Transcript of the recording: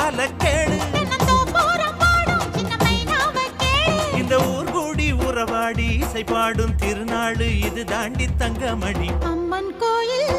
காதால கேளு இந்த ஊர் கூடி உறவாடி இசை பாடும் திருநாள் இது தாண்டி தங்கமணி அம்மன் கோயில்